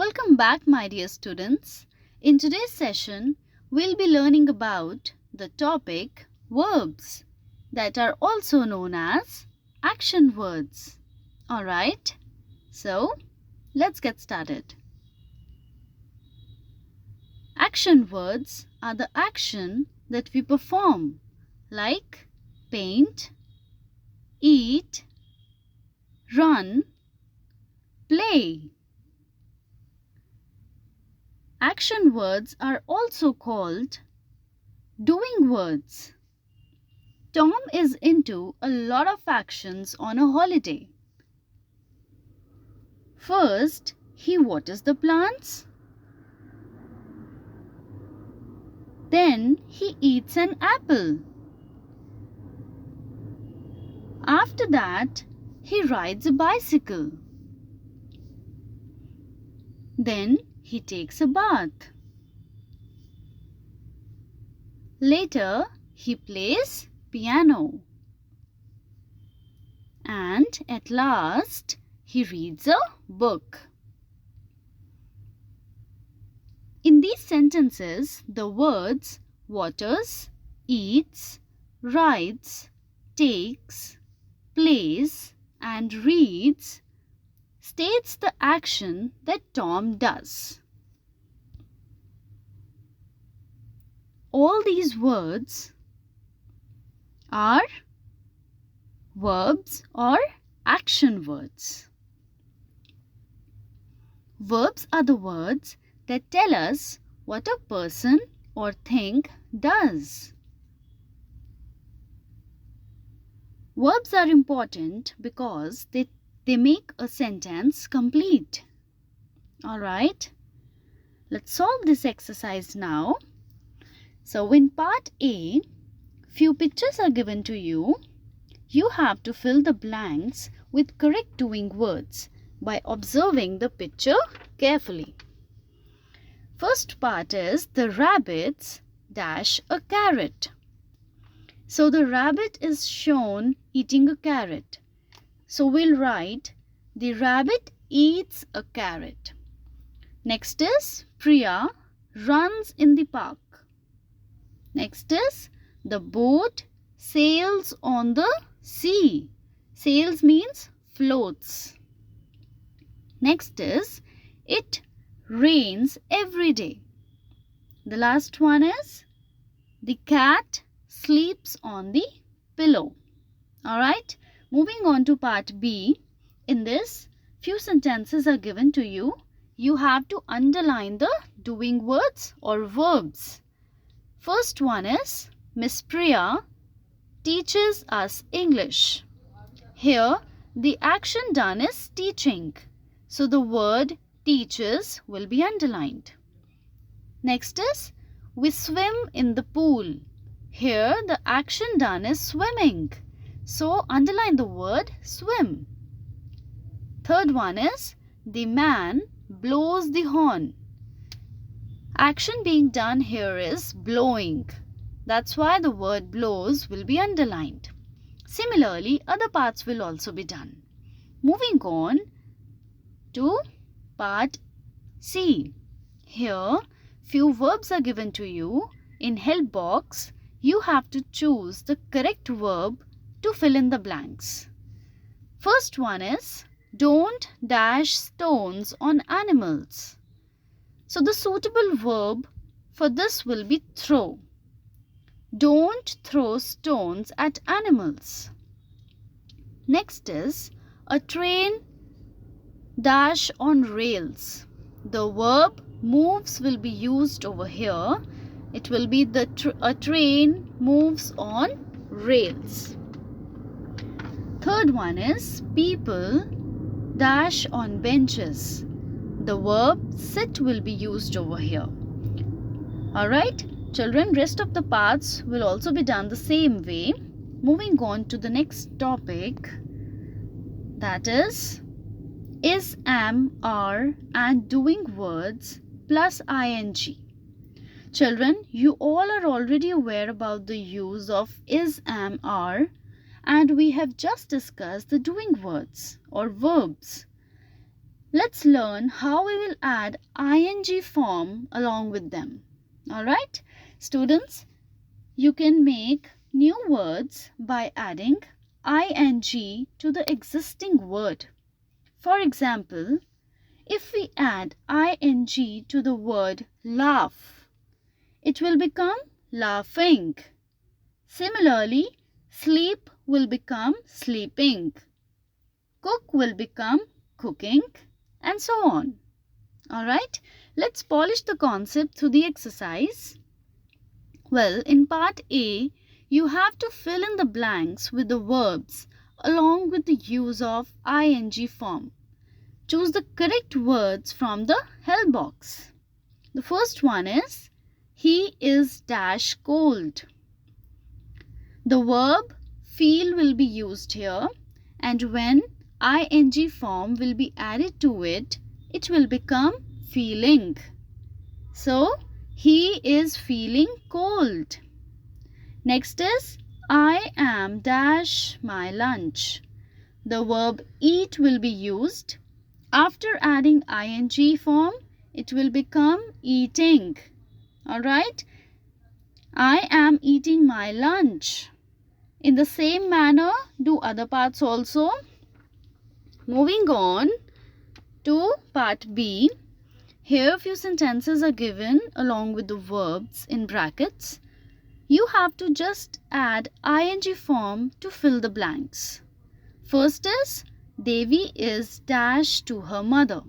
Welcome back, my dear students. In today's session, we'll be learning about the topic verbs that are also known as action words. Alright, so let's get started. Action words are the action that we perform, like paint, eat, run, play. Action words are also called doing words. Tom is into a lot of actions on a holiday. First, he waters the plants. Then he eats an apple. After that, he rides a bicycle. Then he takes a bath. Later, he plays piano. And at last, he reads a book. In these sentences, the words waters, eats, rides, takes, plays, and reads states the action that Tom does. All these words are verbs or action words. Verbs are the words that tell us what a person or thing does. Verbs are important because they make a sentence complete. Alright, let's solve this exercise now. So in part A, few pictures are given to you. You have to fill the blanks with correct doing words by observing the picture carefully. First part is the rabbits dash a carrot. So the rabbit is shown eating a carrot. So we'll write the rabbit eats a carrot. Next is Priya runs in the park. Next is the boat sails on the sea. Sails means floats. Next is it rains every day. The last one is the cat sleeps on the pillow. Alright, moving on to part B. In this, few sentences are given to you. You have to underline the doing words or verbs. First one is Miss Priya teaches us English. Here, the action done is teaching. So the word teaches will be underlined. Next is we swim in the pool. Here the action done is swimming. So underline the word swim. Third one is the man blows the horn. Action being done here is blowing. That's why the word blows will be underlined. Similarly, other parts will also be done. Moving on to part C. Here, few verbs are given to you. In help box, you have to choose the correct verb to fill in the blanks. First one is don't dash stones on animals. So the suitable verb for this will be throw. Don't throw stones at animals. Next is a train dash on rails. The verb moves will be used over here. It will be a train moves on rails. Third one is people dash on benches. The verb sit will be used over here. Alright, children, rest of the parts will also be done the same way. Moving on to the next topic, that is, am, are and doing words plus ing. Children, you all are already aware about the use of is, am, are, and we have just discussed the doing words or verbs. Let's learn how we will add ing form along with them. Alright, students, you can make new words by adding ing to the existing word. For example, if we add ing to the word laugh, it will become laughing. Similarly, sleep will become sleeping. Cook will become cooking, and so on. Alright, let's polish the concept through the exercise. Well, in part A, you have to fill in the blanks with the verbs along with the use of ing form. Choose the correct words from the help box. The first one is, he is dash cold. The verb feel will be used here, and when ing form will be added to it, it will become feeling. So, he is feeling cold. Next is, I am dash my lunch. The verb eat will be used. After adding ing form, it will become eating. Alright? I am eating my lunch. In the same manner, do other parts also. Moving on to part B. Here few sentences are given along with the verbs in brackets. You have to just add ing form to fill the blanks. First is, Devi is dash to her mother.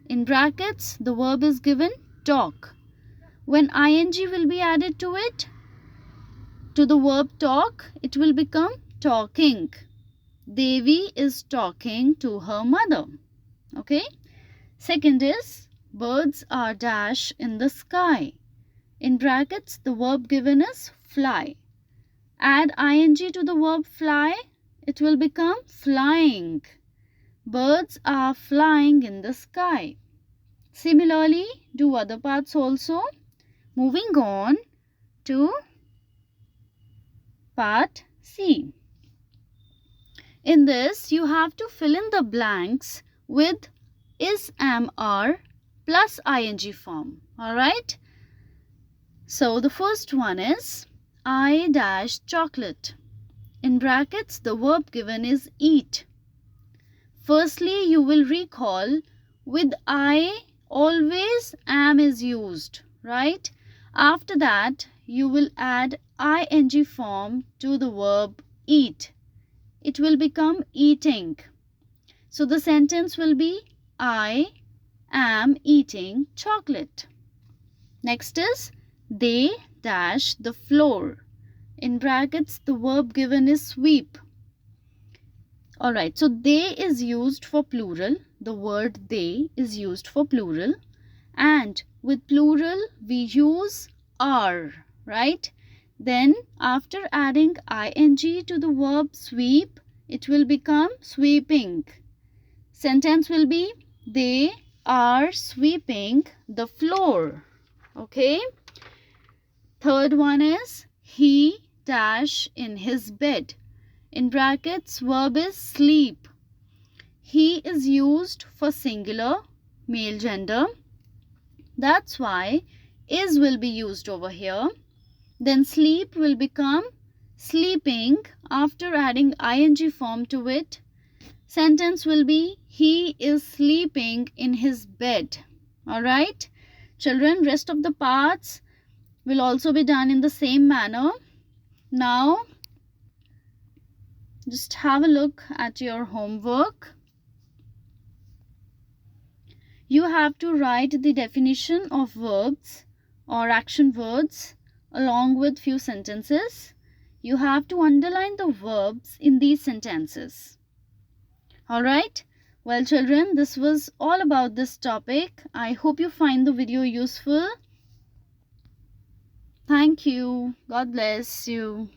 In brackets, the verb is given talk. When ing will be added to it, to the verb talk, it will become talking. Devi is talking to her mother. Okay. Second is, birds are dash in the sky. In brackets, the verb given is fly. Add ing to the verb fly, it will become flying. Birds are flying in the sky. Similarly, do other parts also. Moving on to part C. In this, you have to fill in the blanks with is, am, are plus ing form. Alright? So, the first one is, I dash chocolate. In brackets, the verb given is eat. Firstly, you will recall with I, always am is used. Right? After that, you will add ing form to the verb eat. It will become eating. So the sentence will be, I am eating chocolate. Next is, they dash the floor. In brackets, the verb given is sweep. Alright, so they is used for plural. The word they is used for plural. And with plural, we use are, right? Then after adding ing to the verb sweep, it will become sweeping. Sentence will be, they are sweeping the floor. Okay. Third one is, he dash in his bed. In brackets, verb is sleep. He is used for singular, male gender. That's why is will be used over here. Then sleep will become sleeping after adding ing form to it. Sentence will be, he is sleeping in his bed. Alright? Children, rest of the parts will also be done in the same manner. Now, just have a look at your homework. You have to write the definition of verbs or action words along with few sentences. You have to underline the verbs in these sentences. Alright? Well, children, this was all about this topic. I hope you find the video useful. Thank you. God bless you.